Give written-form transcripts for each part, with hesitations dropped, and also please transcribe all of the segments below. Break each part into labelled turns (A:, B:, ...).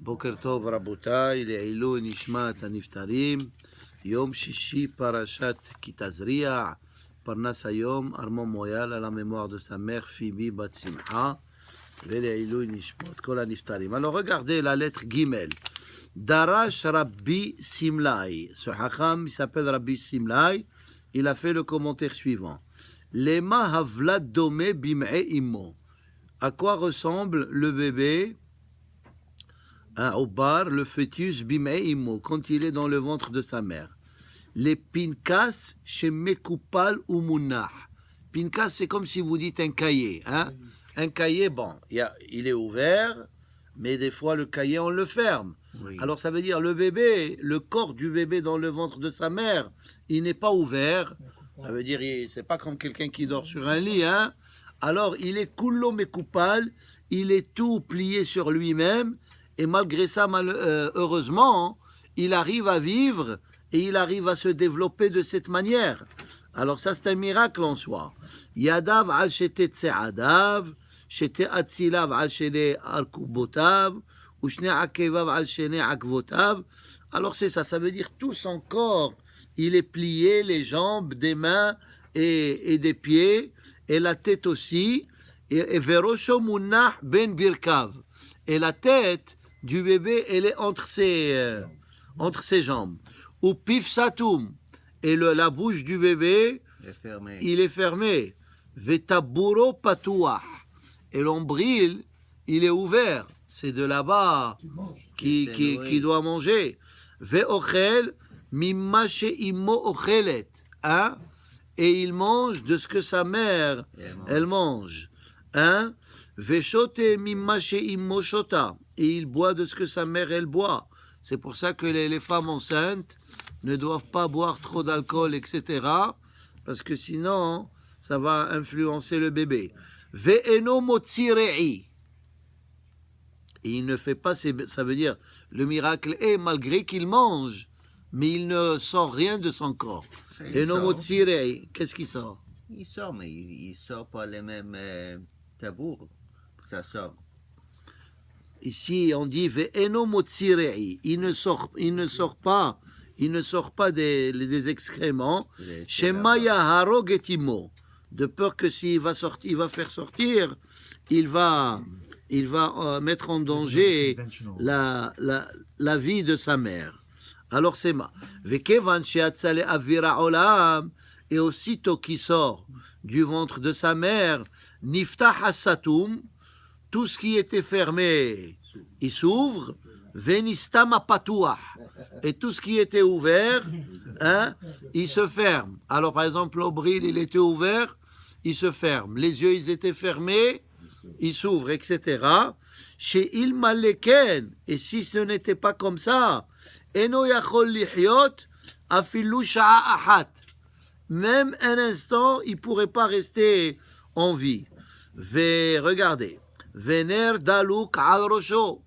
A: בוקר טוב רבותיי, לעילוי נשמת הנפטרים, יום שישי פרשת כי תזריע, פרנס היום, ארמון מויאל, על הממואר de sa mère Phoebe בת שמחה, ולעילוי נשמות כל הנפטרים. Alors regardez la lettre Gimel. Darash Rabbi Simlai. Ce hacham, il s'appelle Rabbi Simlai. Il a fait le commentaire suivant. Lema havlad dome bim'e immo. À quoi ressemble le bébé, au bar, le fœtus bim'e immo, quand il est dans le ventre de sa mère? Les pinkas chez Mekupal ou Mounah. Pinkas, c'est comme si vous dites un cahier. Hein? Un cahier, bon, il est ouvert, mais des fois le cahier, on le ferme. Oui. Alors ça veut dire le bébé, le corps du bébé dans le ventre de sa mère, il n'est pas ouvert. Ça veut dire, c'est pas comme quelqu'un qui dort sur un lit. Hein? Alors il est kullo Mekupal, il est tout plié sur lui-même, et malgré ça, heureusement, il arrive à vivre et il arrive à se développer de cette manière. Alors ça, c'est un miracle en soi. Yadav al shete tseadav, shete atzilav al shene arkubotav, ou shne akevav al shene akvotav. Alors c'est ça, ça veut dire tout son corps, il est plié, les jambes, des mains et des pieds, et la tête aussi, et verosho munah ben birkav. Et la tête du bébé, elle est entre ses jambes. Ou pif satum. Et la bouche du bébé, il est fermé. Vetaburo patouah. Et l'ombril, il est ouvert. C'est de là-bas qui doit manger. Veochel mimache immo ochelet. Hein? Et il mange de ce que sa mère, elle mange. Hein? Veshote mimache immo shota. Et il boit de ce que sa mère, elle boit. C'est pour ça que les femmes enceintes ne doivent pas boire trop d'alcool, etc. Parce que sinon, ça va influencer le bébé. Ve'eno motzirei. Et il ne fait pas, ça veut dire, le miracle est, malgré qu'il mange, mais il ne sort rien de son corps. Eno motzirei. Qu'est-ce qui sort?
B: Il sort, mais il sort pas les mêmes tabours. Ça sort.
A: Ici, on dit ve'eno motzirei. Il ne sort pas. Il ne sort pas des excréments. Shemaya harogetimo, de peur que s'il va sortir, il va faire sortir, il va mettre en danger la vie de sa mère. Alors c'est ma. Vekevan sheatzale avira olam, et aussitôt qu'il sort du ventre de sa mère, niftah hasatum, tout ce qui était fermé, il s'ouvre. Venistama patouah. Et tout ce qui était ouvert, hein, il se ferme. Alors, par exemple, l'ombril, il était ouvert, il se ferme. Les yeux, ils étaient fermés, ils s'ouvrent, etc. Chez Ilmaleken, et si ce n'était pas comme ça, Eno yachol lihyot afilu sha'a ahat. Même un instant, il ne pourrait pas rester en vie. Regardez. Vener daluk al rosho.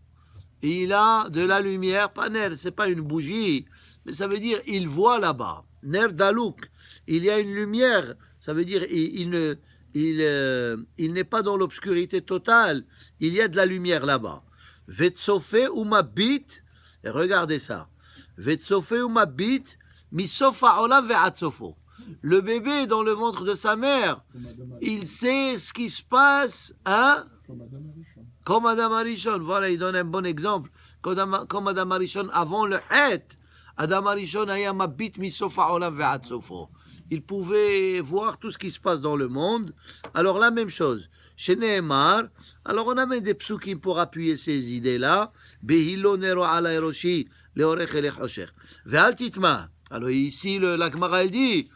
A: Il a de la lumière, pas ner, c'est pas une bougie, mais ça veut dire il voit là-bas. Ner dalouk, il y a une lumière, ça veut dire il n'est pas dans l'obscurité totale, il y a de la lumière là-bas. Vetsofe ou mabit, et regardez ça. Vetsofe ou mabit, misofa ola ve'atsofo. Le bébé dans le ventre de sa mère, il sait ce qui se passe, hein? Comme Adam Arishon, voilà, il donne un bon exemple. Comme Adam Arishon, avant le Het, Adam Arishon aya mabit misofa olam ve'ad sofo. Il pouvait voir tout ce qui se passe dans le monde. Alors la même chose. Chez Nehemar, alors on amène des psukim pour appuyer ces idées-là. Behilo nero ala eroshi leorech elechosher. Ve'al titma. Alors ici, la Gemara, elle dit,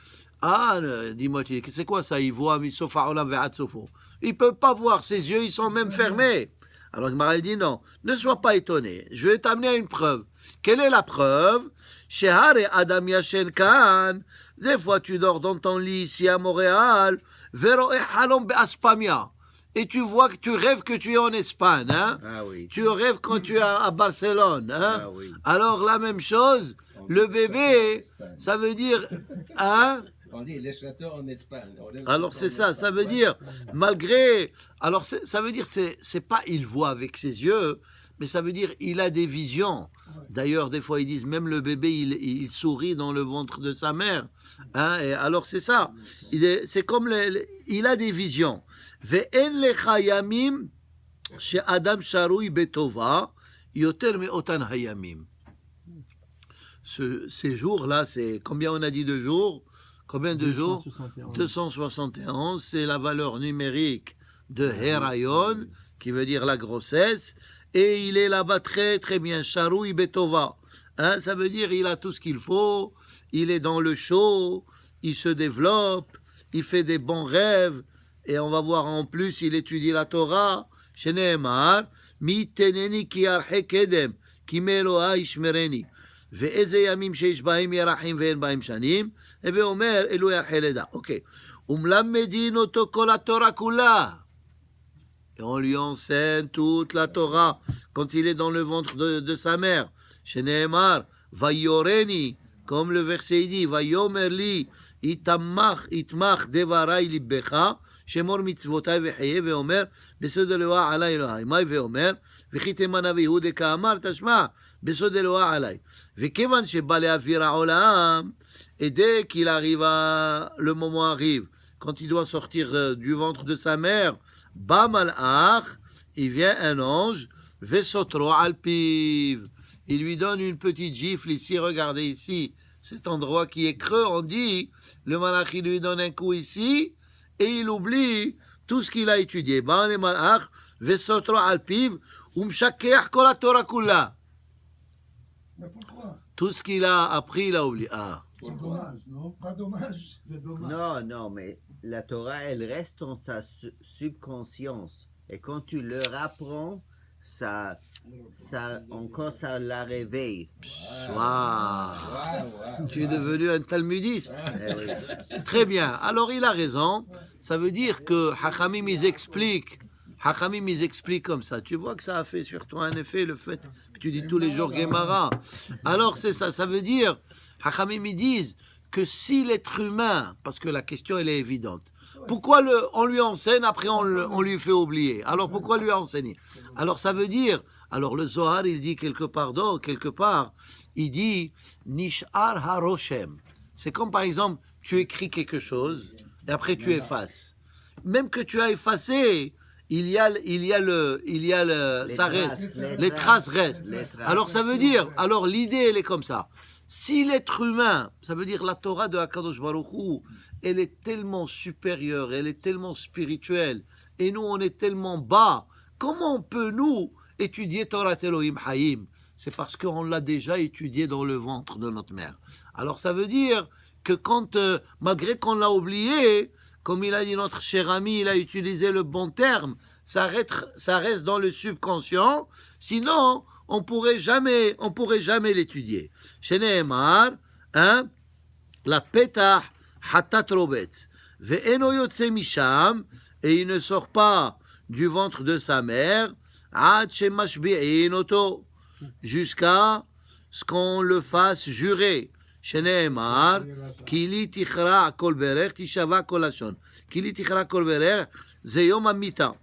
A: dis-moi, c'est quoi ça? Il voit misofa olam ve'ad sofo. Il ne peut pas voir, ses yeux, ils sont même fermés. Alors Gmarel dit non, ne sois pas étonné, je vais t'amener à une preuve. Quelle est la preuve? Shehare Adam Yashen Kan, des fois tu dors dans ton lit ici à Montréal, Vero Halom Be'aspamia, et tu vois que tu rêves que tu es en Espagne, hein?
B: Ah oui.
A: Tu rêves quand tu es à Barcelone, hein?
B: Ah oui.
A: Alors la même chose, le bébé, ça veut dire, hein?
C: On dit les châteaux en Espagne.
A: Alors c'est ça, ça veut dire, malgré... Alors ça veut dire, c'est pas il voit avec ses yeux, mais ça veut dire il a des visions. D'ailleurs, des fois, ils disent même le bébé, il sourit dans le ventre de sa mère. Hein, et alors, c'est ça. C'est comme il a des visions. Ve'en lecha yamim she'adam sharui betova yoter me'otan hayamim. Ces jours-là, c'est combien on a dit de jours? Combien de jours? 271. C'est la valeur numérique de Herayon, qui veut dire la grossesse. Et il est là-bas très très bien. Sharoui Betova. Hein, ça veut dire il a tout ce qu'il faut. Il est dans le chaud. Il se développe. Il fait des bons rêves. Et on va voir en plus, il étudie la Torah. Sheneemar, mi teneni ki arhe kedem, ki meloa ishmereni. ואיזה ימים שיש בהם ירחים ואין בהם שנים, ואומר אלוהי ירחי לידה. אוקיי. ומלמדין אותו כל התורה כולה. Et on lui enseigne toute la Torah quand il est dans le ventre de sa mère. Sheneemar, vayoreni, comme le verset dit, vayomer li, itmach devarai libbecha, shemor mitzvotai vecheye, veomer, besod Eloha alay Elohai. Mai veomer, vechitem anavi hude ka'amar tashma, besod Eloha alay. Vekevan sheba le'avir ha'olam, et dès qu'il arrive le moment arrive, quand il doit sortir du ventre de sa mère, Ba malach, il vient un ange, vesotro alpiv. Il lui donne une petite gifle ici, regardez ici, cet endroit qui est creux, on dit, le malach il lui donne un coup ici, et il oublie tout ce qu'il a étudié. Ba le malach, vesotro alpiv, umshakeach kol haTorah kula.
D: Mais pourquoi?
A: Tout ce qu'il a appris, il a oublié. Ah.
D: C'est dommage, non? Pas dommage, c'est dommage.
B: Non, mais la Torah, elle reste dans sa subconscience. Et quand tu leur apprends, ça la réveille.
A: Wow. Tu es devenu un talmudiste.
B: Eh oui.
A: Très bien. Alors il a raison. Ça veut dire que Hachamim, ils expliquent. Hachamim, ils expliquent comme ça. Tu vois que ça a fait sur toi un effet, le fait que tu dis tous les jours Gemara. Alors c'est ça. Ça veut dire, Hachamim, ils disent que si l'être humain, parce que la question, elle est évidente, pourquoi on lui enseigne, après on lui fait oublier? Alors pourquoi lui enseigner? Alors ça veut dire, alors le Zohar, il dit quelque part, il dit Nish'ar haroshem. C'est comme par exemple, tu écris quelque chose, et après tu effaces. Même que tu as effacé, les traces restent. Alors ça veut dire, alors l'idée, elle est comme ça. Si l'être humain, ça veut dire la Torah de HaKadosh Baruch Hu, elle est tellement supérieure, elle est tellement spirituelle, et nous on est tellement bas, comment on peut nous étudier Torah Elohim Hayim? C'est parce qu'on l'a déjà étudié dans le ventre de notre mère. Alors ça veut dire que quand, malgré qu'on l'a oublié, comme il a dit notre cher ami, il a utilisé le bon terme, ça reste dans le subconscient, sinon on pourrait jamais l'étudier. Chez Nehemar, hein, la petah hatat robetz, ve'eno yotze misham, et il ne sort pas du ventre de sa mère, ad shemashbi'in oto, jusqu'à ce qu'on le fasse jurer. Chez Nehemar, kili tichra kol berech, tishava kol lashon. Kili tichra kol berech, ze yom hamita.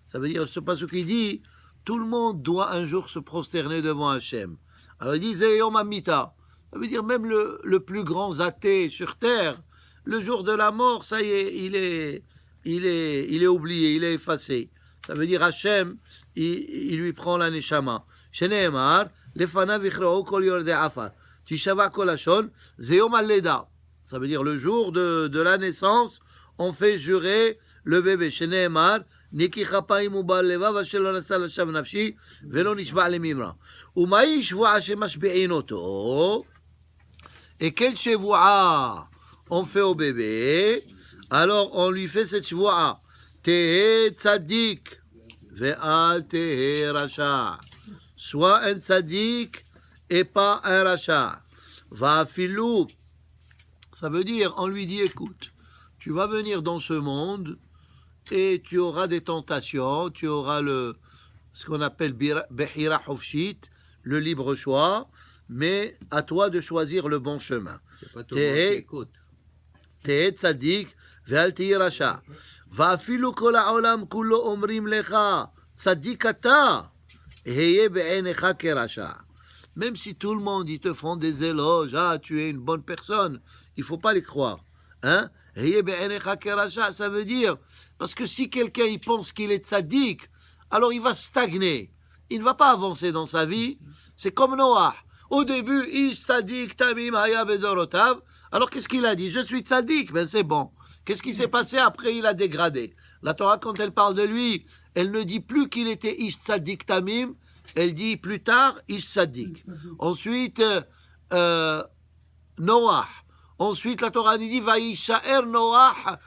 A: Ça veut dire, ce passage qui dit, tout le monde doit un jour se prosterner devant Hachem. Alors il dit, ze yom hamita. Ça veut dire, même le plus grand athée sur terre, le jour de la mort, ça y est, il est oublié, il est effacé. Ça veut dire, Hachem, il lui prend la neshama. Chez Nehemar, lefanav ichrao kol yordei afar. Tishava kol lashon, ze yom haleda. Ça veut dire, le jour de la naissance, on fait jurer le bébé. Chez Nehemar, Niki chapaim ubal levav asher lo nasa lashav nafshi velo nishba lemimra. Umayi shvu'a shemashbi'in oto. Et quelle shvu'a on fait au bébé? Alors on lui fait cette shvu'a. Tehe tzadik ve'al tehe rasha. Sois un tzadik et pas un rasha. Va'afilu. Ça veut dire, on lui dit, écoute, tu vas venir dans ce monde et tu auras des tentations, tu auras ce qu'on appelle Behira Hofshit, le libre choix, mais à toi de choisir le bon chemin.
B: C'est pas tout le monde qui écoute.
A: Tehe tzadik ve'al tehe rasha. Va'afilu kol ha'olam kullo omrim lecha tzadik ata Heye be'enecha kerasha. Même si tout le monde, ils te font des éloges, ah, tu es une bonne personne, il ne faut pas les croire. Hein? Heye be'enecha kerasha, ça veut dire, parce que si quelqu'un il pense qu'il est tzaddik, alors il va stagner. Il ne va pas avancer dans sa vie. C'est comme Noah. Au début, Ish tzaddik tamim haya bedorotav. Alors qu'est-ce qu'il a dit? Je suis tzaddik. Ben c'est bon. Qu'est-ce qui s'est passé après? Il a dégradé. La Torah, quand elle parle de lui, elle ne dit plus qu'il était Ish tzaddik tamim. Elle dit plus tard Ish tzaddik. Ensuite, Noah. Ensuite, la Torah dit Vaïshaer Noah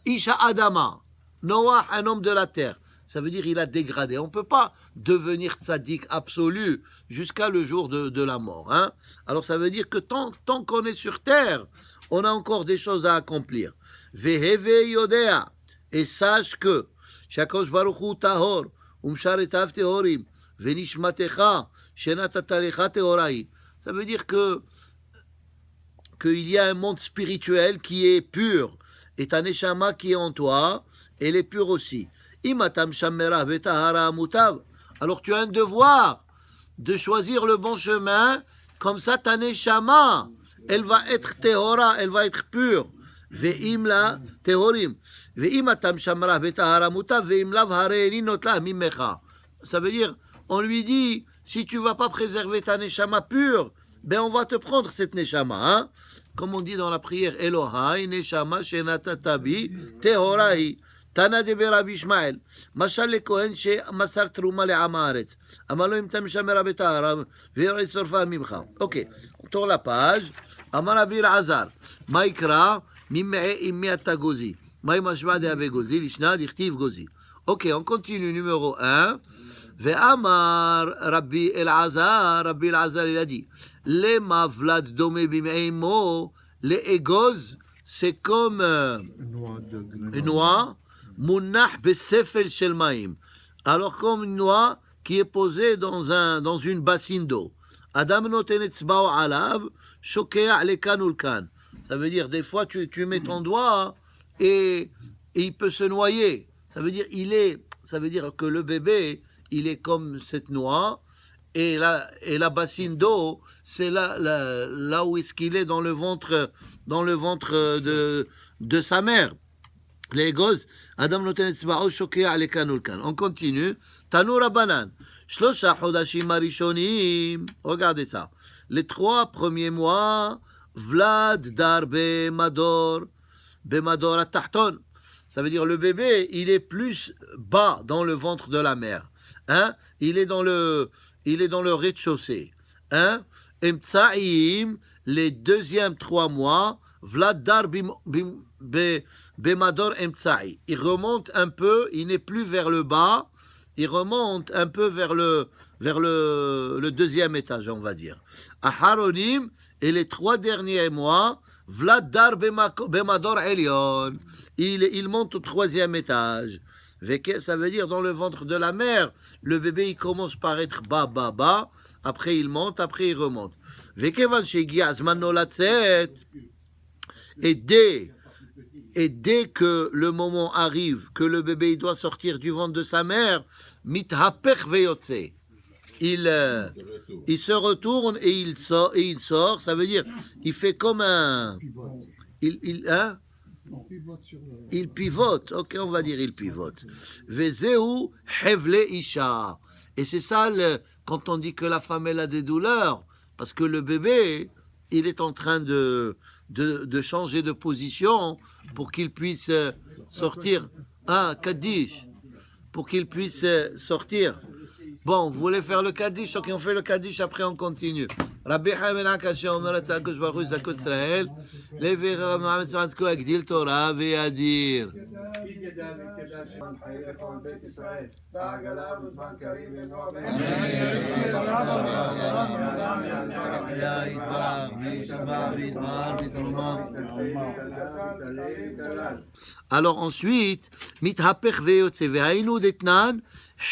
A: Isha Adama. Noah, un homme de la terre. Ça veut dire qu'il a dégradé. On ne peut pas devenir tzaddik absolu jusqu'à le jour de la mort. Hein? Alors ça veut dire que tant qu'on est sur terre, on a encore des choses à accomplir. Veheve yodea. Et sache que Shakosh Baruch Hu tahor, umsharetav tehorim, venishmatecha, shenatalecha tehorai. Ça veut dire qu'il y a un monde spirituel qui est pur, et ta neshama qui est en toi, elle est pure aussi. Alors tu as un devoir de choisir le bon chemin, comme ça ta neshama, elle va être tehora, elle va être pure. Ve'im la tehorim. Ve'im atam shamra betahara mutav ve'im lav hareni notla mimecha. Ça veut dire, on lui dit, si tu vas pas préserver ta neshama pure, ben on va te prendre cette neshama. Hein? Comme on dit dans la prière, Elohai neshama shenatatabi tehorai. Tana de Rabbi Ishmael, Mashal le Kohen she Masar Truma le Amaretz. Amalo im tam shamera betahara ve'yori sorfa mimcha. Ok, on tourne la page. Amar Rabbi Elazar, Maïkra, Mimme'e immi atagozi. Maï mashma de ave gozi, lishna dichtiv gozi. Ok, on continue numéro 1. Ve'amar Rabbi Elazar, il a dit, le mavlad dome bim'eimo, le egoz, c'est comme une noix. Munach besefel shel maim. Alors comme une noix qui est posée dans une bassine d'eau. Adam noten etzbao alav, shokea lekan ulkan. Ça veut dire des fois tu mets ton doigt et il peut se noyer. Ça veut dire que le bébé il est comme cette noix et la bassine d'eau c'est là où est-ce qu'il est dans le ventre de sa mère. Les gosses, Adam noten etzba'o shokea lekan ulkan. On continue. Tanu Rabbanan. Shlosha chodashim harishonim. Regardez ça. Les 3 premiers mois, Vlad dar bemador atahton. Ça veut dire le bébé, il est plus bas dans le ventre de la mère. Hein? Il est dans le rez-de-chaussée. Hein? Emtsaim, les deuxièmes 3 mois, Vlad dar bemador emtsai. Il remonte un peu, il n'est plus vers le bas, il remonte un peu vers le deuxième étage, on va dire. Aharonim, et les 3 derniers mois, Vlad dar bemador elion. Il monte au 3e étage. Ça veut dire dans le ventre de la mère, le bébé il commence par être bas, après il monte, après il remonte. Vekevan shegia zman nolatzet. Et dès que le moment arrive, que le bébé il doit sortir du ventre de sa mère, mithaper veyotse. Il se retourne et il sort. Ça veut dire, il fait comme un... Il pivote. Ok, on va dire il pivote. Vezeu hevle isha. Et c'est ça, quand on dit que la femme elle a des douleurs, parce que le bébé, il est en train de changer de position pour qu'il puisse sortir. Kaddish. Pour qu'il puisse sortir. Bon, vous voulez faire le Kaddish? Ok, on fait le Kaddish, après on continue. Rabbi Hamen Akash Omer Tzadkosh Baruch Hu Zakot Israël, Levi Rav Mohamed Tzadko Agdil Torah Ve'adir. Alors ensuite, Mithapech Ve'yotze Ve'hainu Detnan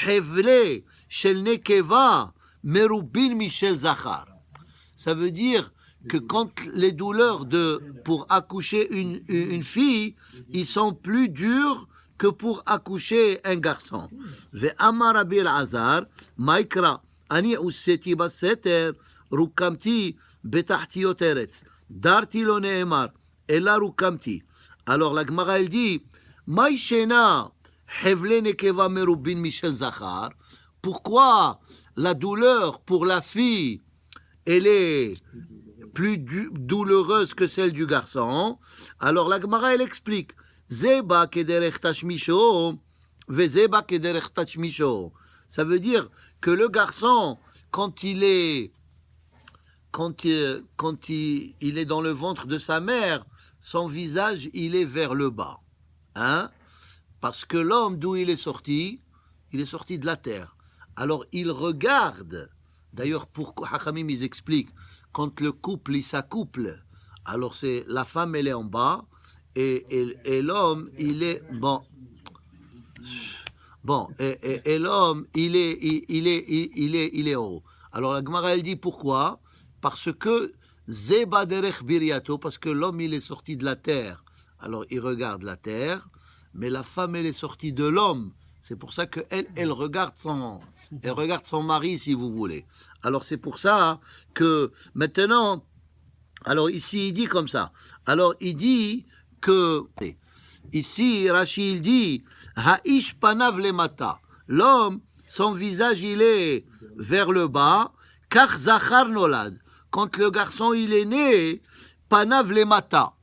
A: Hevle Shel Nekeva Merubin Michel Zachar. Ça veut dire que quand les douleurs pour accoucher une fille, ils sont plus durs que pour accoucher un garçon. Ve'amar Rabbi Elazar, Maïkra, Ani usseti baseter, rukamti betahtiyot eretz. Darti lo ne'emar, ela rukamti. Alors la Gemara elle dit, Maïshena, hevle nekeva merubin michel zachar. Pourquoi la douleur pour la fille, elle est plus douloureuse que celle du garçon? Alors la Gemara elle explique, Zeba kederech tashmisho, vezeba kederech tashmisho. Ça veut dire que le garçon, quand il est dans le ventre de sa mère, son visage, il est vers le bas. Hein? Parce que l'homme, d'où il est sorti de la terre. Alors, il regarde. D'ailleurs, pourquoi Hachamim, ils expliquent, quand le couple, il s'accouple, alors c'est la femme, elle est en bas, et l'homme, il est... Et l'homme, il est en haut. Alors la Gemara, elle dit pourquoi? Parce que Zeba derech biriato, parce que l'homme, il est sorti de la terre. Alors il regarde la terre, mais la femme, elle est sortie de l'homme. C'est pour ça qu'elle regarde son mari, si vous voulez. Alors c'est pour ça que maintenant, alors ici, il dit comme ça. Alors il dit que... Ici, Rashi, il dit, Ha'ish panav lemata. L'homme, son visage, il est vers le bas, car zachar nolad. Quand le garçon, il est né, panav lemata.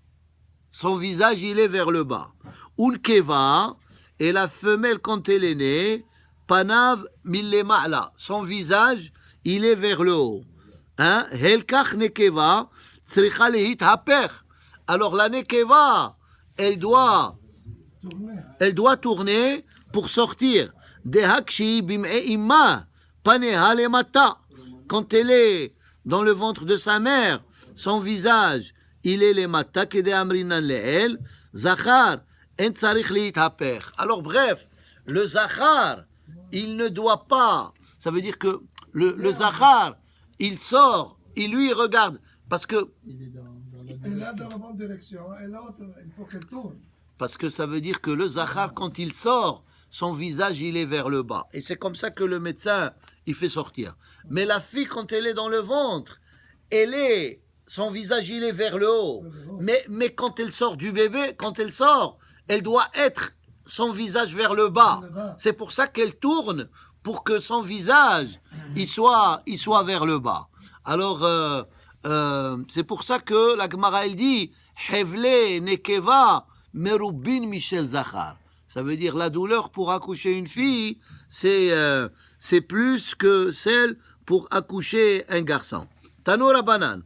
A: Son visage, il est vers le bas. Ulkeva, et la femelle, quand elle est née, panav millema'la. Son visage, il est vers le haut. Hein? Helkach nekeva, tzricha lehit haper. Alors la nekeva, elle doit tourner pour sortir. Quand elle est dans le ventre de sa mère, son visage, il est les mata, zachar, alors bref, le zachar, il ne doit pas, ça veut dire que le zachar, il sort, il lui regarde, parce que...
D: Elle est dans la bonne direction, et l'autre, il faut qu'elle tourne.
A: Parce que ça veut dire que le zachar, quand il sort, son visage, il est vers le bas. Et c'est comme ça que le médecin, il fait sortir. Mais la fille, quand elle est dans le ventre, son visage, il est vers le haut. Mais quand elle sort du bébé, elle doit être son visage vers le bas. C'est pour ça qu'elle tourne, pour que son visage, il soit vers le bas. Alors... c'est pour ça que la Gemara elle dit Hevle nekeva merubin michel zachar. Ça veut dire la douleur pour accoucher une fille, c'est plus que celle pour accoucher un garçon. Tano Rabbanan.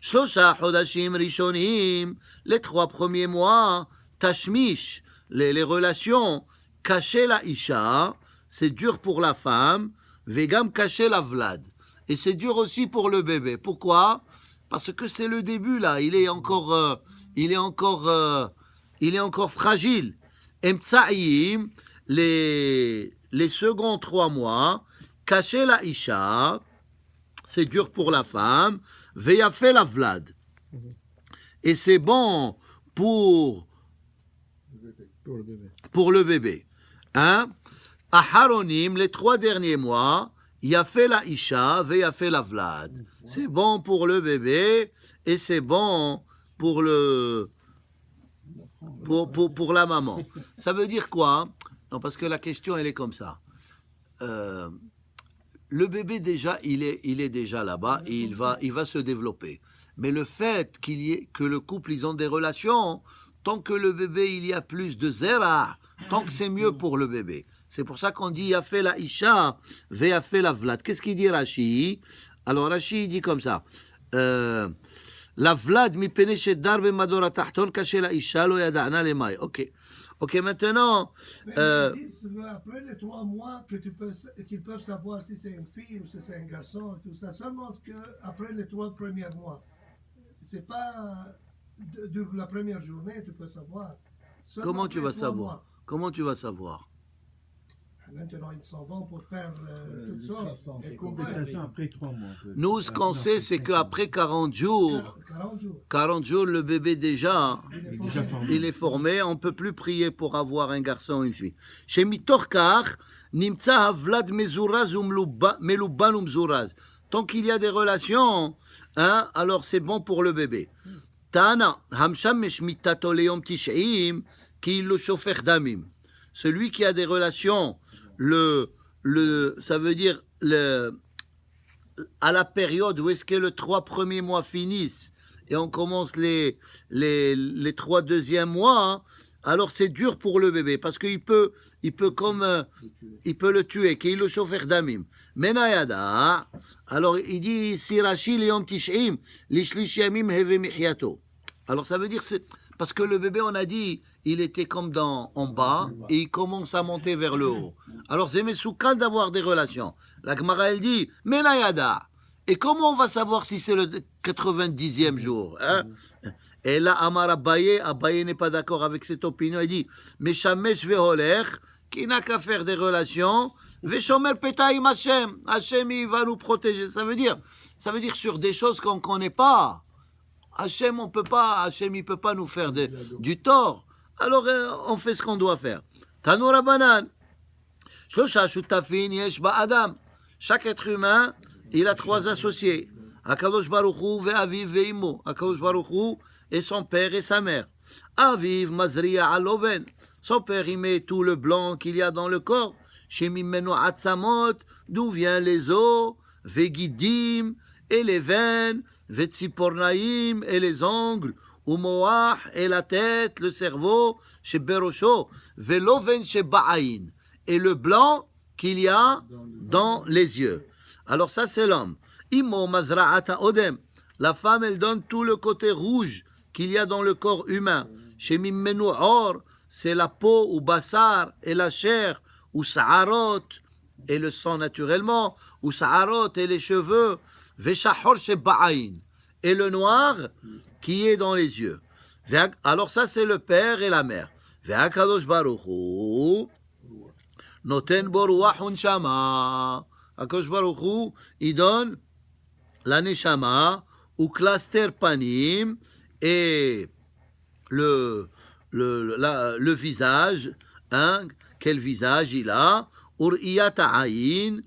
A: Shlosha chodashim rishonim, les 3 premiers mois, tashmish, les relations, cacher la isha, c'est dur pour la femme, vegam cacher la vlad. Et c'est dur aussi pour le bébé. Pourquoi? Parce que c'est le début là. Il est encore fragile. Emtsaïm, les seconds 3 mois, cacher la isha, c'est dur pour la femme. Veyafé la vlad. Et c'est bon pour le bébé. Hein? Aharonim, les 3 derniers mois. Il a fait la isha, il a fait la vlad. C'est bon pour le bébé et c'est bon pour la maman. Ça veut dire quoi? Non, parce que la question elle est comme ça. Le bébé déjà, il est déjà là-bas et il va se développer. Mais le fait que le couple ils ont des relations, tant que le bébé il y a plus de zera, tant que c'est mieux pour le bébé. C'est pour ça qu'on dit « Yafé la isha, ve yafé la vlad ». Qu'est-ce qu'il dit Rashi? Alors Rashi il dit comme ça. La vlad mi pene shedar be madora tahton caché la isha lo yada'na le mai. Ok, maintenant...
D: Ils disent après les 3 mois qu'ils peuvent savoir si c'est une fille ou si c'est un garçon, tout ça. Seulement qu'après les 3 premiers mois. C'est pas de la première journée tu peux savoir.
A: Comment tu vas savoir?
D: Maintenant, ils s'en vont pour faire toutes sortes. Et
E: Complétation après 3 mois.
A: Nous, ce qu'on sait, c'est qu'après 40 jours,
D: 40 jours.
A: 40 jours, le bébé déjà,
D: Il est
E: est déjà
D: formé.
E: formé.
A: il est formé. On ne peut plus prier pour avoir un garçon ou une fille. Chez Mitorkar, Nimtsa Havlad Mezuraz Meluban Umzuraz. Tant qu'il y a des relations, hein, alors c'est bon pour le bébé. Tana, Hamsham Meshmitato Leom Tish'im, Ki lo Shofech Damim. Celui qui a des relations, ça veut dire à la période où est-ce que les 3 premiers mois finissent et on commence les 3 deuxièmes mois, hein, alors c'est dur pour le bébé parce qu'il peut le tuer. Qu'il le chauffer damim. Menayada. Alors il dit Sirashi liyom tish'im lishlish yamim heve michyato. Alors ça veut dire parce que le bébé, on a dit, il était comme en bas et il commence à monter vers le haut. Alors c'est mesoukan d'avoir des relations. La Gemara, elle dit, Menayada. Et comment on va savoir si c'est le 90e jour, hein? Et là, Amar Abaye n'est pas d'accord avec cette opinion. Il dit, Meshamesh veholer, qui n'a qu'à faire des relations, Veshomer petaim Hashem. Hashem, il va nous protéger. Ça veut dire sur des choses qu'on ne connaît pas. Hachem, il peut pas nous faire du tort. Alors, on fait ce qu'on doit faire. Tanour Rabanan. Shlosha shutafin yesh ba'adam. Chaque être humain, il a 3 associés. Akadosh Baruch Hu ve'aviv ve'imo. Akadosh Baruch Hu et son père et sa mère. Aviv mazriya aloven. Son père, il met tout le blanc qu'il y a dans le corps. Shemimenu atzamot, d'où viennent les os, vegidim, et les veines, Vetsipornaïm et les ongles, Umoach et la tête, le cerveau, chez Berosho, Veloven chez Ba'aïn, et le blanc qu'il y a dans les yeux. Alors ça c'est l'homme. Imo Mazra'ata Odem, la femme elle donne tout le côté rouge qu'il y a dans le corps humain. Chez Mimmenu Or, c'est la peau ou Bassar et la chair, ou Sa'arot et le sang naturellement, ou Sa'arot et les cheveux. Veshachor chez Ba'aïn, et le noir qui est dans les yeux. Alors ça c'est le père et la mère. Ve'akadosh Baruch Hu noten bo ruach unshama. Akadosh Baruch Hu, il donne la neshama ou cluster panim et le visage, hein, quel visage il a, uriyat ha'ayin.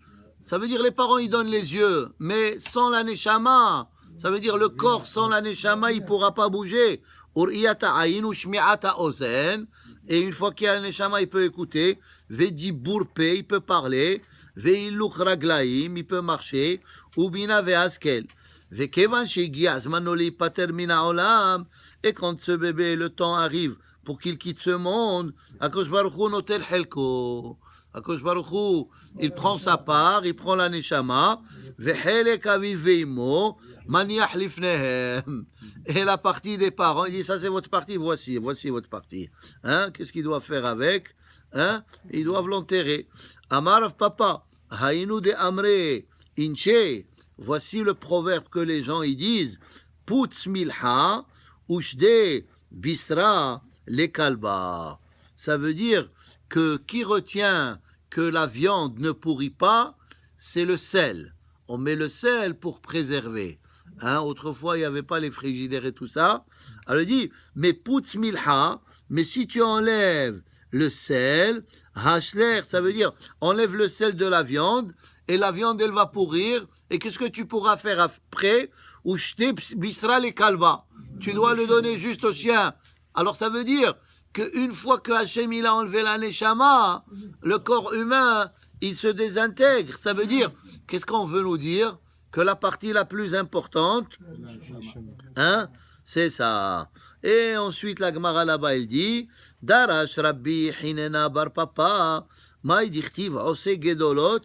A: Ça veut dire les parents, ils donnent les yeux, mais sans la neshama. Ça veut dire le corps sans la neshama, il ne pourra pas bouger. Uriyata ayin ou shmi'ata ozen. Et une fois qu'il y a la neshama, il peut écouter. Vedi burpe, il peut parler. Ve'iluch raglaim, il peut marcher. Ubina ve'askel. Ve'kevan she'igi azmanoli pater mina olam. Et quand ce bébé, le temps arrive pour qu'il quitte ce monde, Akadosh Baruch Hu notel helko. Akadosh Baruch Hu, il prend sa part, il prend la neshama, ve'helek aviv ve'imo, maniach lifnehem. Et la partie des parents, il dit, ça c'est votre partie, voici votre partie. Hein? Qu'est-ce qu'ils doivent faire avec? Hein? Ils doivent l'enterrer. Amar papa, hainu de amre, inche. Voici le proverbe que les gens ils disent, putz milha, ushde, bisra, le kalba. Ça veut dire que qui retient que la viande ne pourrit pas, c'est le sel. On met le sel pour préserver. Hein, autrefois, il n'y avait pas les frigidaires et tout ça. Elle dit, mais putz milha, mais si tu enlèves le sel, hashler, ça veut dire, enlève le sel de la viande, et la viande, elle va pourrir, et qu'est-ce que tu pourras faire après? Ou jeter bisra les kalba. Tu dois le donner juste au chien. Alors ça veut dire qu'une fois que Hachem il a enlevé la neshama, le corps humain, il se désintègre. Ça veut dire, qu'est-ce qu'on veut nous dire? Que la partie la plus importante, hein, c'est ça. Et ensuite, la Gemara là-bas, elle dit, Darash Rabbi Hinena bar papa, Maï dichtiv ose gedolot,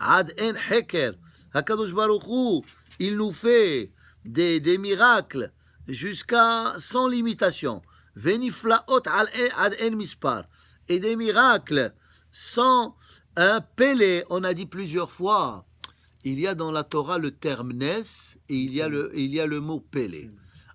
A: ad en heker. Hakadosh Baruch Hu, il nous fait des miracles jusqu'à sans limitation. Veniflaot ad en mispar. Et des miracles sans un pélé. On a dit plusieurs fois, il y a dans la Torah le terme nes et il y a le mot pélé.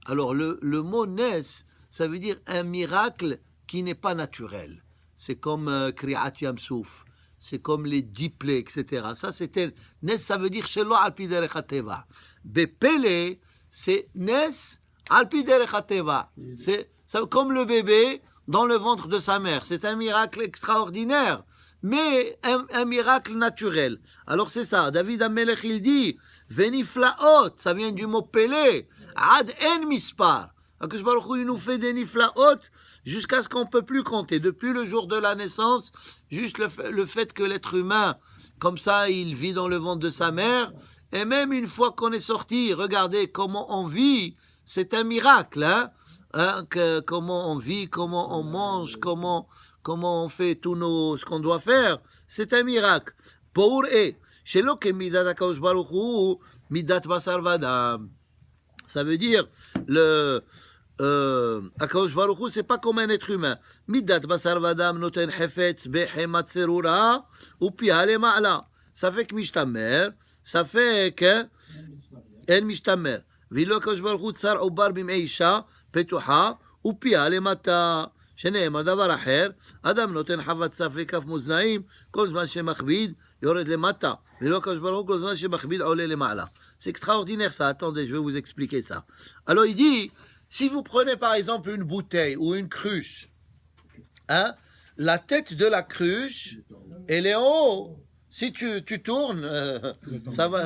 A: Alors le mot nes, ça veut dire un miracle qui n'est pas naturel. C'est comme Kriat Yam Souf. c'est comme les diplés, etc. Ça, c'était Nes, ça veut dire Shelo al pi derech hateva. Bepele, c'est Nes al pi derech hateva. C'est comme le bébé dans le ventre de sa mère. C'est un miracle extraordinaire, mais un miracle naturel. Alors c'est ça, David Amelech il dit, Veniflaot, ça vient du mot Pelé, Ad en mispar. Akadosh Baruch Hu, il nous fait des niflaot jusqu'à ce qu'on ne peut plus compter. Depuis le jour de la naissance, juste le fait que l'être humain, comme ça, il vit dans le ventre de sa mère, et même une fois qu'on est sorti, regardez comment on vit, c'est un miracle, comment on vit, comment on mange, comment on fait ce qu'on doit faire, c'est un miracle. Pour et chez l'autre midat Akadosh Baruch Hu, midat basar vadam. Ça veut dire Akadosh Baruch Hu, c'est pas comme un être humain. Midat basar vadam noten hefetz behemat serura ou piha le ma'ala. Ça fait que mishtamer, ça fait que en mishtamer. Vilo Akadosh Baruch Hu tsar ubar bim'ei isha פתוחה ופייה למטה, שנאמר דבר אחר, אדם נותן חוות צף לכף מאזניים, כל זמן שמכביד יורד למטה, ולא הקדוש ברוך הוא כל זמן שמכביד עולה למעלה. C'est extraordinaire ça, attendez, je vais vous expliquer ça. Alors il dit, si vous prenez par exemple une bouteille ou une cruche, la tête de la cruche, elle est en haut. Si tu tournes, ça va.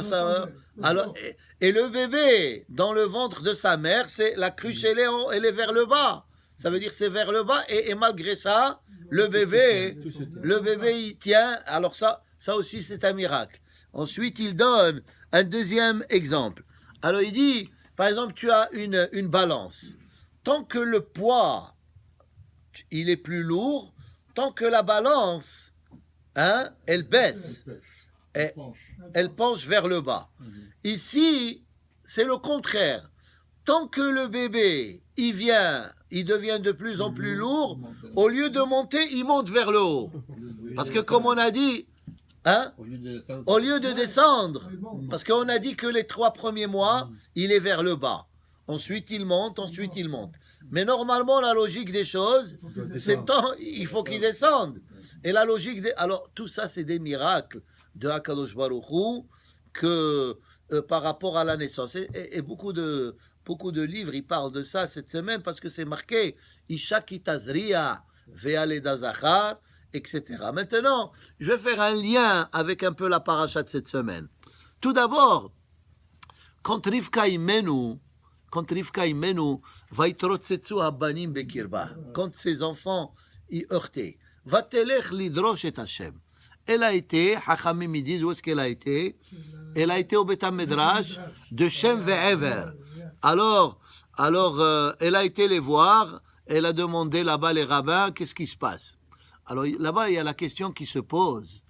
A: Alors, et le bébé, dans le ventre de sa mère, c'est la cruche, elle est vers le bas. Ça veut dire c'est vers le bas, et malgré ça, le bébé, il tient. Alors ça aussi, c'est un miracle. Ensuite, il donne un deuxième exemple. Alors, il dit, par exemple, tu as une balance. Tant que le poids, il est plus lourd, tant que la balance, elle baisse, elle penche vers le bas. Ici, c'est le contraire. Tant que le bébé, il devient de plus en plus lourd, au lieu de monter, il monte vers le haut. Parce que comme on a dit, au lieu de descendre, parce qu'on a dit que les 3 premiers mois, il est vers le bas. Ensuite, il monte. Mais normalement, la logique des choses, c'est il faut qu'il descende. Et la logique alors tout ça c'est des miracles de Akadosh Baruch Hu que par rapport à la naissance et beaucoup de livres ils parlent de ça cette semaine parce que c'est marqué Isha kitazria ve'aleda zachar, etc. Maintenant je vais faire un lien avec un peu la paracha de cette semaine. Tout d'abord, quand Rivka imenu vaitrotzetsu habanim bekirba, quand ses enfants y heurtaient, Vatelech lidrosh et Hashem. Elle a été, Hachamim ils disent où est-ce qu'elle a été? Elle a été au Beth Midrash de Shem ve'Ever. Alors, elle a été les voir, elle a demandé là-bas les rabbins, qu'est-ce qui se passe? Alors là-bas, il y a la question qui se pose.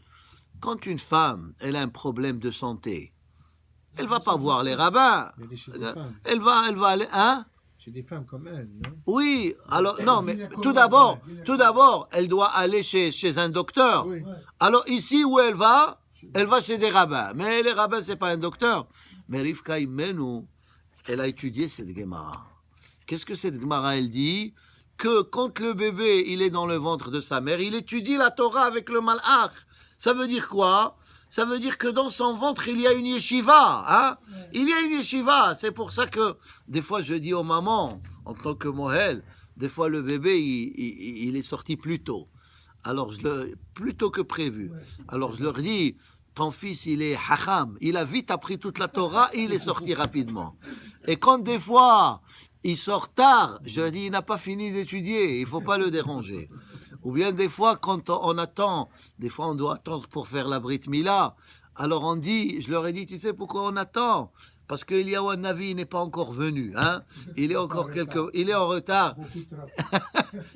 A: Quand une femme, elle a un problème de santé, elle va pas voir les rabbins. Elle va aller,
E: C'est des femmes comme elle, non?
A: Oui, alors non, mais tout d'abord, elle doit aller chez un docteur.
E: Oui.
A: Alors ici où elle va chez des rabbins. Mais les rabbins, c'est pas un docteur. Mais Rivka Imenu, elle a étudié cette Gemara. Qu'est-ce que cette Gemara, elle dit? Que quand le bébé, il est dans le ventre de sa mère, il étudie la Torah avec le malach. Ça veut dire quoi? Ça veut dire que dans son ventre, il y a une yeshiva. Il y a une yeshiva. C'est pour ça que, des fois, je dis aux mamans, en tant que mohel, des fois, le bébé, il est sorti plus tôt. Alors, plus tôt que prévu. Alors, je leur dis, ton fils, il est hacham. Il a vite appris toute la Torah et il est sorti rapidement. Et quand, des fois, il sort tard, je dis, il n'a pas fini d'étudier. Il ne faut pas le déranger. Ou bien des fois, quand on attend, des fois on doit attendre pour faire la Brit Mila. Alors on dit, je leur ai dit, tu sais pourquoi on attend? Parce que Eliyahu Navi n'est pas encore venu. Il est encore il est en retard.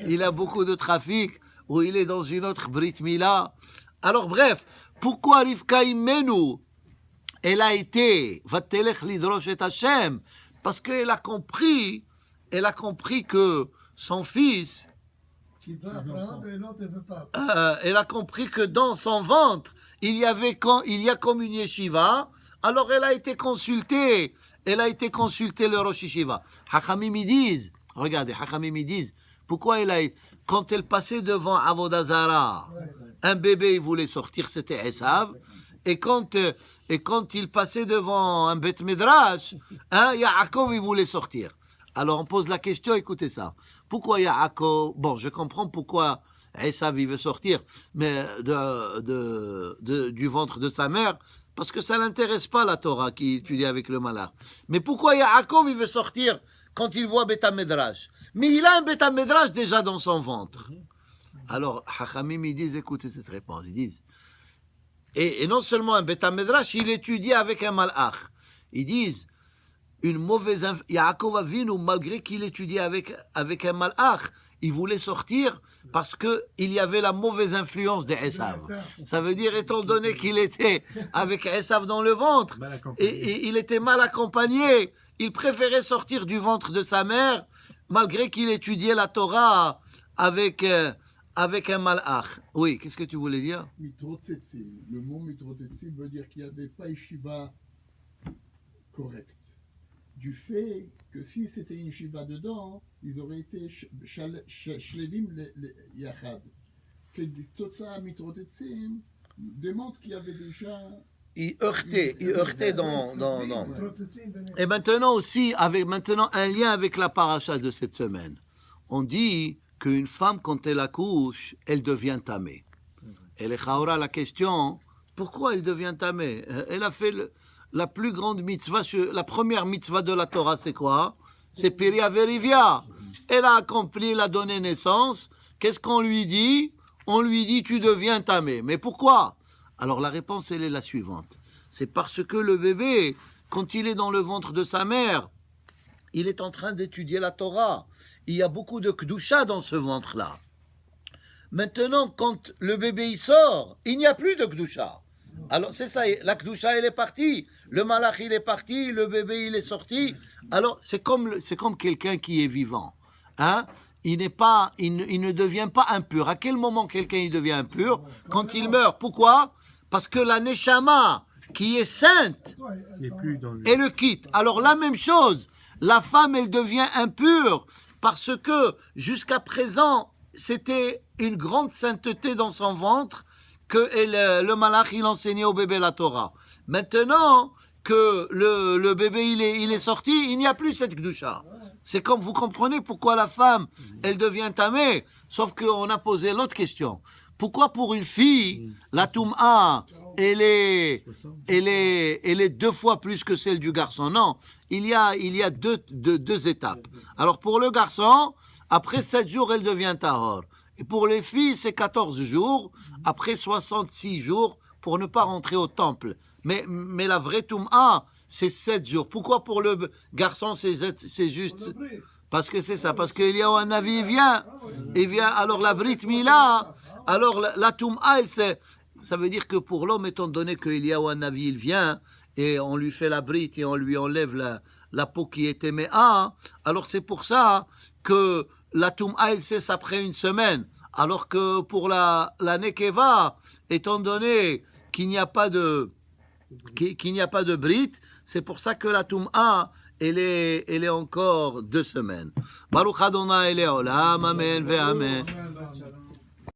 A: Il a beaucoup de trafic, ou il est dans une autre Brit Mila. Alors bref, pourquoi Rivka Imenu, elle a été, Vatelech lidrosh et Hashem? Parce qu'elle a compris que son fils,
D: Qui veut apprendre et l'autre ne veut pas.
A: Elle a compris que dans son ventre, il y a comme une yeshiva. Alors elle a été consultée le Rosh Yeshiva. Hachamim ils disent, regardez, pourquoi quand elle passait devant Avodah Zarah, un bébé, il voulait sortir, c'était Esav. Et quand il passait devant un Beth Midrash, Yaakov, il voulait sortir. Alors on pose la question, écoutez ça. Pourquoi Yaakov... Bon, je comprends pourquoi Esav, il veut sortir mais du ventre de sa mère, parce que ça ne l'intéresse pas la Torah qui étudie avec le malach. Mais pourquoi Yaakov, il veut sortir quand il voit Beth Midrash? Mais il a un Beth Midrash déjà dans son ventre. Alors, Hachamim, ils disent, écoutez cette réponse, ils disent, et non seulement un Beth Midrash, il étudie avec un malach. Ils disent, une mauvaise Yaakov Avinu, malgré qu'il étudiait avec un malach, il voulait sortir parce qu'il y avait la mauvaise influence d'Esav. Ça veut dire, étant donné qu'il était avec Esav dans le ventre, et il était mal accompagné, il préférait sortir du ventre de sa mère, malgré qu'il étudiait la Torah avec un malach. Oui, qu'est-ce que tu voulais dire?
F: Mitrotzetsim. Le mot mitrotzetsim veut dire qu'il n'y avait pas yeshiva correcte. Du fait que si c'était une yeshiva dedans, ils auraient été shlevim yachad. Que Totsa mitrotzetsim démontre qu'il y avait déjà...
A: Il heurtait dans... Et maintenant aussi, avec un lien avec la paracha de cette semaine. On dit qu'une femme, quand elle accouche, elle devient tamée. Et les chaora, la question, pourquoi elle devient tamée? Elle a fait la plus grande mitzvah, la première mitzvah de la Torah, c'est quoi? C'est Piria Verivia. Elle a accompli, elle a donné naissance. Qu'est-ce qu'on lui dit? On lui dit, tu deviens tamée. Mais pourquoi? Alors la réponse, elle est la suivante. C'est parce que le bébé, quand il est dans le ventre de sa mère, il est en train d'étudier la Torah. Il y a beaucoup de Kedusha dans ce ventre-là. Maintenant, quand le bébé il sort, il n'y a plus de Kedusha. Alors c'est ça, la Kedusha elle est partie, le malach il est parti, le bébé il est sorti. Alors c'est comme quelqu'un qui est vivant. Hein? Il ne devient pas impur. À quel moment quelqu'un il devient impur? Quand il meurt. Pourquoi? Parce que la Neshama, qui est sainte, elle le quitte. Alors la même chose, la femme elle devient impure parce que jusqu'à présent c'était une grande sainteté dans son ventre que le malach il enseignait au bébé la Torah. Maintenant que le bébé il est sorti, il n'y a plus cette kedusha. C'est comme vous comprenez pourquoi la femme elle devient tamée. Sauf qu'on a posé l'autre question. Pourquoi pour une fille la toum'a elle est 2 fois plus que celle du garçon? Non, il y a deux étapes. Alors pour le garçon, après 7 jours elle devient tahor. Et pour les filles, c'est 14 jours, après 66 jours, pour ne pas rentrer au temple. Mais la vraie Toum'a, c'est 7 jours. Pourquoi pour le garçon, c'est juste... Parce que c'est ça, parce qu'Eliyahu Hanavi, il vient, alors la Brit Mila, alors la Toum'a, ça veut dire que pour l'homme, étant donné qu'Eliyahu Hanavi, il vient, et on lui fait la Brit, et on lui enlève la peau qui était Mé'a, alors c'est pour ça que la Toum'a, elle cesse après 1 semaine. Alors que pour la Nekeva, étant donné qu'il n'y a pas de Brit, c'est pour ça que la Toum'a, elle est encore 2 semaines. Baruch Adonai Leolam, Amen ve Amen.